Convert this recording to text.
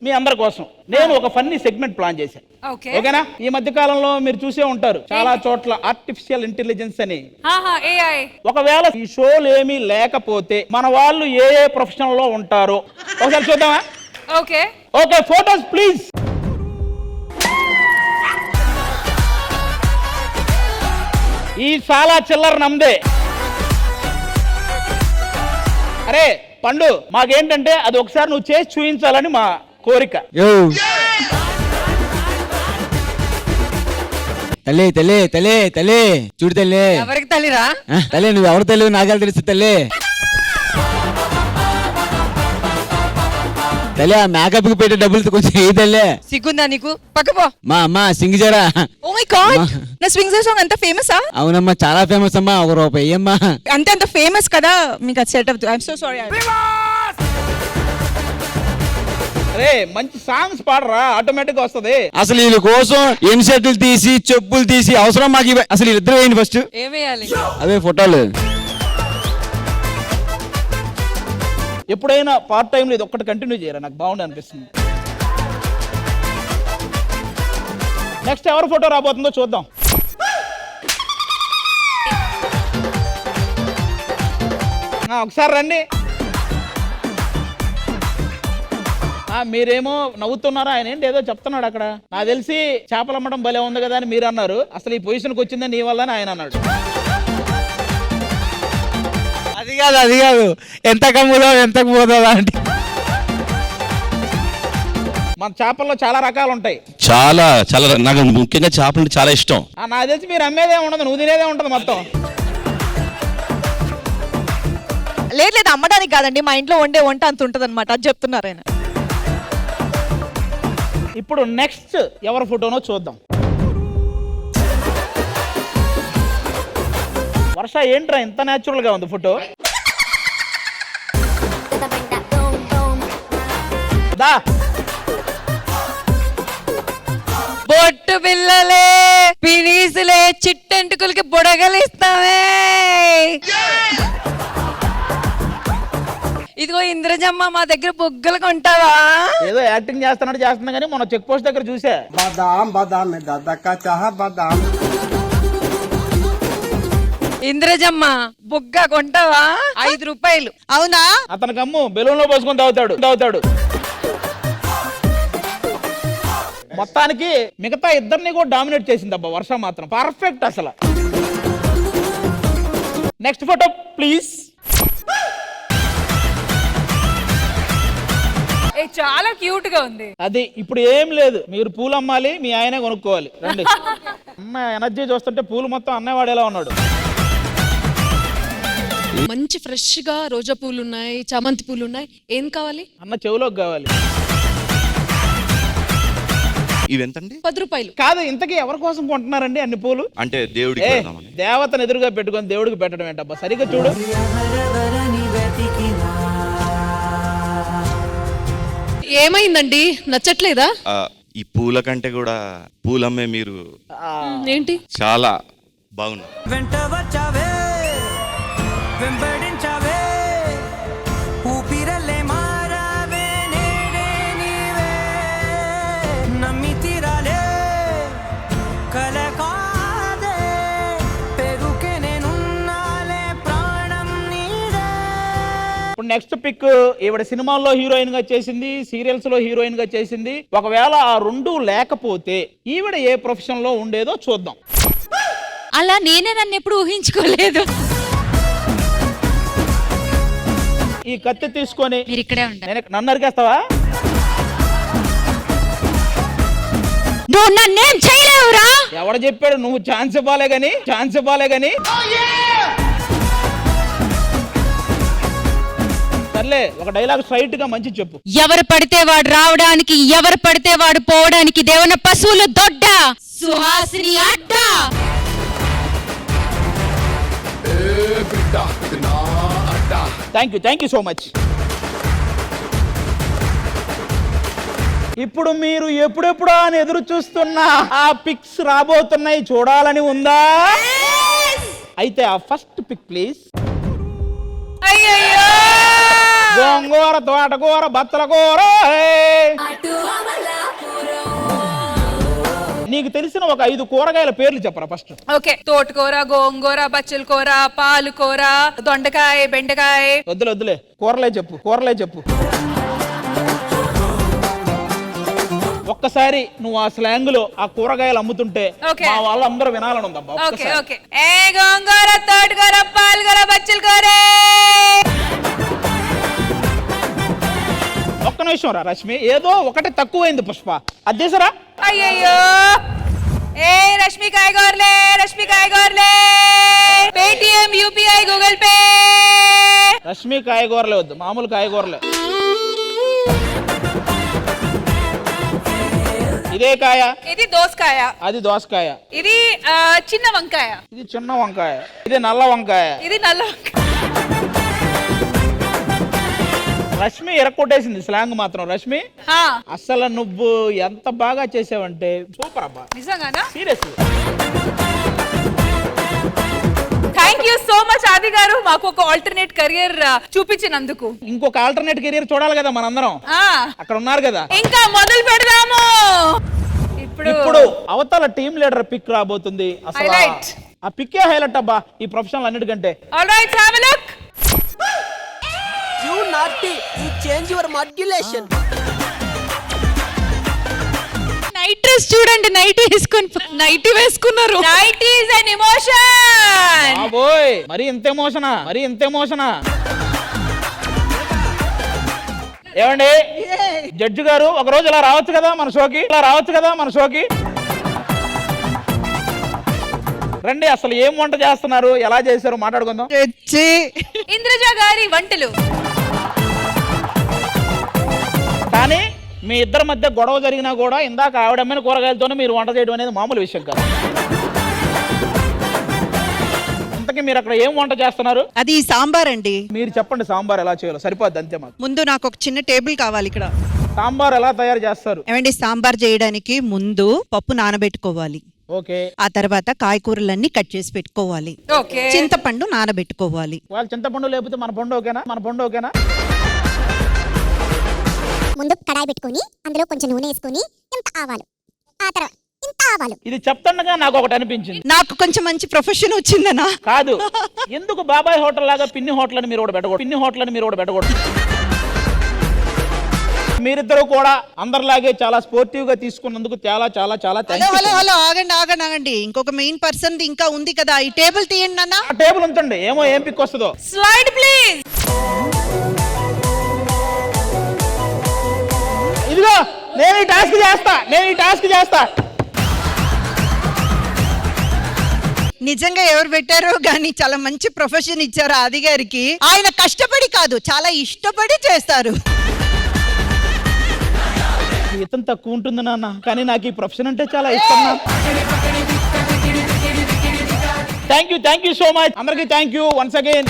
మీ అందరి కోసం నేను ఒక ఫన్నీ సెగ్మెంట్ ప్లాన్ చేశాను. ఓకేనా? ఈ మధ్య కాలంలో మీరు చూసే ఉంటారు చాలా చోట్ల ఆర్టిఫిషియల్ ఇంటెలిజెన్స్ అని. ఒకవేళ ఈ షోలు ఏమీ లేకపోతే మన వాళ్ళు ఏ ఏ ప్రొఫెషన్ లో ఉంటారో ఒకసారి చూద్దామా? Okay, photos please. ఈ చాలా చిల్లర నమ్దే. అరే పండు, మాకేంటంటే అది ఒకసారి నువ్వు చేసి చూపించాలని మా కోరిక. తల్లి తల్లి తల్లి తల్లి చూడు తల్లి. ఎవరికి తల్లిరా? తల్లి నువ్వు ఎవరు తల్లి నాకెలా తెలుసు తల్లి? తల్లి ఆ మేకప్ కి పెట్టే డబ్బులు కొంచెం ఏ తల్లి? సిగ్గుందా నీకు? పక్కపో. మా అమ్మ సింగ్ జరా. ఓ మై గాడ్, నా స్వింగ్ సాంగ్ అంత ఫేమసా? అవునమ్మా చాలా ఫేమస్ అమ్మా. ₹1 అమ్మా. అంత ఫేమస్ కదా మీకు అది సెట్ అవుతుంది. I'm so sorry. అరే మంచి సాంగ్స్ పాడరా, ఆటోమేటిక్ వస్తది. అసలు వీళ్ళ కోసం ఇన్షర్ట్లు తీసి చెప్పులు తీసి అవసరం మాకు అసలు వీళ్ళిద్దరు వేయండి ఫస్ట్. ఏం వేయాలి? అవే ఫోటోలు. ఎప్పుడైనా పార్ట్ టైం ఇది ఒక్కటి కంటిన్యూ చేయరా, నాకు బాగుంది అనిపిస్తుంది. నెక్స్ట్ ఎవరి ఫోటో రాబోతుందో చూద్దాం. ఒకసారి రండి. మీరేమో నవ్వుతున్నారా, ఆయన ఏంటి ఏదో చెప్తున్నాడు అక్కడ. నాకు తెలిసి చేపలు అమ్మడం భలే ఉంది కదా అని మీరు అన్నారు. అసలు ఈ పొజిషన్కి వచ్చిందని నీ వల్ల ఆయన అన్నాడు. అది కాదు ఎంత కమ్ములో ఎంత పోతుందా అంటే. మన చేపల్లో చాలా రకాలు ఉంటాయి. చాలా చాలా నాకు ముఖ్యంగా చేపలు చాలా ఇష్టం. నాకు తెలిసి మీరు అమ్మేదే ఉండదు, నువ్వు తినేదే ఉంటుంది మొత్తం. లేదు అమ్మడానికి కాదండి, మా ఇంట్లో వండే వంట అంత ఉంటుంది అనమాట, అది చెప్తున్నారు ఆయన. ఇప్పుడు నెక్స్ట్ ఎవరి ఫోటోనో చూద్దాం. వర్ష ఏంట్రా ఇంత న్యాచురల్ గా ఉంది ఫోటో? దా బొట్టు పిల్లలే పినీసులే చిట్టెంటుకులకి బుడగలిస్తావే. ఇదిగో ఇంద్రజమ్మ మా దగ్గర బొగ్గలు కొంటావా? ఏదో యాక్టింగ్ చేస్తున్నా కానీ మొన్న చెక్ పోస్ట్ దగ్గర చూసా. ఇంద్రజమ్మ బొగ్గ కొంటావా? ₹5. అవునా? అతనికి అమ్ము బెలూన్ లో పోసుకొని తాగుతాడు. మొత్తానికి మిగతా ఇద్దరిని కూడా డామినేట్ చేసింది అబ్బా వర్ష మాత్రం. పర్ఫెక్ట్ అసలు. Next photo please. చాలా క్యూట్ గా ఉంది. అది ఇప్పుడు ఏం లేదు, మీరు పూలు అమ్మాలి, మీ ఆయనే కొనుక్కోవాలి. రండి. అమ్మ ఎనర్జీ చూస్తుంటే పూలు మొత్తం అన్నయ్య వాడేలా ఉన్నాడు. మంచి ఫ్రెష్ గా రోజా పూలు ఉన్నాయి, చామంతి పూలు ఉన్నాయి. ఏం కావాలి? అన్న చెవులోకి కావాలి. ఇవెంతండి? ₹10. కాదు, ఇంతకీ ఎవరి కోసం కొంటున్నారండి అన్ని పూలు? అంటే దేవుడికి దేవతను ఎదురుగా పెట్టుకొని దేవుడికి పెట్టడం ఏంటబ్బా? సరిగ్గా చూడు. ఏమైందండి, నచ్చట్లేదా? ఈ పూల కంటే కూడా పూలమ్మే మీరు ఏంటి చాలా బాగున్నా. నెక్స్ట్ పిక్ ఈవిడ సినిమాల్లో హీరోయిన్ గా చేసింది, సీరియల్స్ లో హీరోయిన్ గా చేసింది. ఒకవేళ ఆ రెండు లేకపోతే ఈవిడ ఏ ప్రొఫెషన్ లో ఉండేదో చూద్దాం. అలా నేనే నన్ను ఎప్పుడు ఊహించుకోలేదు. ఈ కత్తి తీసుకొని మీరు ఇక్కడే ఉంటారు. నన్ను నరికేస్తావా? నువ్వు నన్నేం చేయలేవురా. ఎవడ చెప్పాడు? నువ్వు ఛాన్స్ ఇవ్వాలే గాని. సర్లే, ఒక డైలాగ్ స్ట్రైట్ గా మంచి చెప్పు. ఎవరు పడితే వాడు రావడానికి, ఎవరు పడితే వాడు పోవడానికి దేవన పశువులు దొడ్డ, సుహాసిని అడ్డ. Thank you so much. ఇప్పుడు మీరు ఎప్పుడెప్పుడో అని ఎదురు చూస్తున్న ఆ పిక్స్ రాబోతున్నాయి, చూడాలని ఉందా? అయితే ఆ ఫస్ట్ పిక్ ప్లీజ్. గోంగూర తోటకూర బత్తల కూర నీకు తెలిసిన ఒక 5 కూరగాయల పేర్లు చెప్పరా ఫస్ట్. ఓకే, తోటకూర, గోంగూర, బచ్చల కూర, పాలకూర, దొండకాయ, బెండకాయ. వద్దులే కూరలే చెప్పు. ఒక్కసారి నువ్వు ఆ స్లాంగ్ లో ఆ కూరగాయలు అమ్ముతుంటే Okay. మా వాళ్ళందరూ వినాలని ఉందమ్మా. ఓకే ఒక్కసారి. ఓకే. ఏ గోంగూర, తోటకూర, పాలకూర, బచ్చల కూర. ఒక్క నిమిషం రా రశ్మి, ఏదో ఒకటి తక్కువైంది పుష్ప, అది చేసరా. అయ్యయ్యో, ఏ రష్మి కాయగూరలే, Paytm, UPI, Google Pay. Rashmi కాయగూరలే వద్దు, మామూలు కాయగూరలే. ఇదే కాయ, ఇది దోసకాయ, అది దోసకాయ, ఇది చిన్న వంకాయ, ఇది చిన్న వంకాయ, ఇది నల్ల వంకాయ. ఇది నల్ల వంకాయ. రష్మి ఎరక్కొట్టేసింది స్లాంగ్ మాత్రం. రష్మి హా, అసలు నువ్వు ఎంత బాగా చేసావంటే సూపర్ అబ్బా, నిజంగానా? Serious. Thank you so much ఆది గారు, మాకు ఒక ఆల్టర్నేట్ కెరియర్ చూపించినందుకు. ఇంకొక ఆల్టర్నేట్ కెరీర్ చూడాలి కదా మనందరం, ఆ, అక్కడ ఉన్నారు కదా. ఇంకా మొదలు పెడదాము. ఇప్పుడు అవతల టీమ్ లీడర్ పిక్ రాబోతుంది. అసలు Highlight. ఆ పిక్కే హైలైట్ అబ్బా ఈ ప్రొఫెషనల్ అన్నిటికంటే. Alright, have a look. You naughty! You change your modulation. Night dress చూడండి, నైటీ వేసుకున్నారు. Night is an emotion. బాబోయ్, మరి ఇంత ఎమోషనా. ఏమండి జడ్జి గారు, ఒక రోజు ఇలా రావచ్చు కదా మన షోకి. రండి, అసలు ఏం వంట చేస్తున్నారు, ఎలా చేశారు మాట్లాడుకుందాం. ఇంద్రజ గారి వంటలు. కానీ మీ ఇద్దరి మధ్య గొడవ జరిగినా కూడా ఇందాక ఆవిడమ్మిన కూరగాయలతోనే మీరు వంట చేయడం అనేది మామూలు విషయం కాదు. ఇంతకీ మీరు అక్కడ ఏం వంట చేస్తున్నారు? అది సాంబార్ అండి. మీరు చెప్పండి సాంబార్ ఎలా చేయాలో, సరిపోద్ది అంతే మాకు. ముందు నాకు ఒక చిన్న టేబుల్ కావాలి ఇక్కడ. సాంబార్ ఎలా తయారు చేస్తారు? ఏమండి, సాంబార్ చేయడానికి ముందు పప్పు నానబెట్టుకోవాలి. ఓకే. ఆ తర్వాత కాయకూరలన్నీ కట్ చేసి పెట్టుకోవాలి. ఓకే. చింతపండు నానబెట్టుకోవాలి. వాళ్ళు చింతపండు లేకపోతే మన పండు ఓకేనా? ముందు కడాయి పెట్టుకొని అందులో కొంచెం నూనె వేసుకొని ఇంత ఆవాలు, ఆ తర్వాత ఇంత ఆవాలు. ఇది చెప్తుండగా నాకు ఒకటి అనిపించింది. నాకు కొంచెం మంచి ప్రొఫెషన్ వచ్చిందనా? కాదు, ఎందుకు బాబాయ్ హోటల్ లాగా పిన్ని హోటల్ అని మీరు కూడా పెట్టకూడదు. మీరిద్దరూ కూడా అందరిలాగే చాలా స్పోర్టివ్ గా తీసుకున్నందుకు చాలా చాలా చాలా హలో ఆగండి. ఇంకొక మెయిన్ పర్సన్ ఇంకా ఉంది కదా, ఈ టేబుల్ తీయండి నాన్న. ఆ టేబుల్ ఉంచండి, ఏం పిక్ వస్తుందో. Slide please. ఇదిగో నేను ఈ టాస్క్ చేస్తా. నిజంగా ఎవరు పెట్టారో గానీ చాలా మంచి ప్రొఫెషన్ ఇచ్చారు ఆది గారికి. ఆయన కష్టపడి కాదు, చాలా ఇష్టపడి చేస్తారు. జీతం తక్కువ ఉంటుంది నాన్న, కానీ నాకు ఈ ప్రొఫెషన్ అంటే చాలా ఇష్టం. థ్యాంక్ యూ సో మచ్ అందరికి. Thank you once again.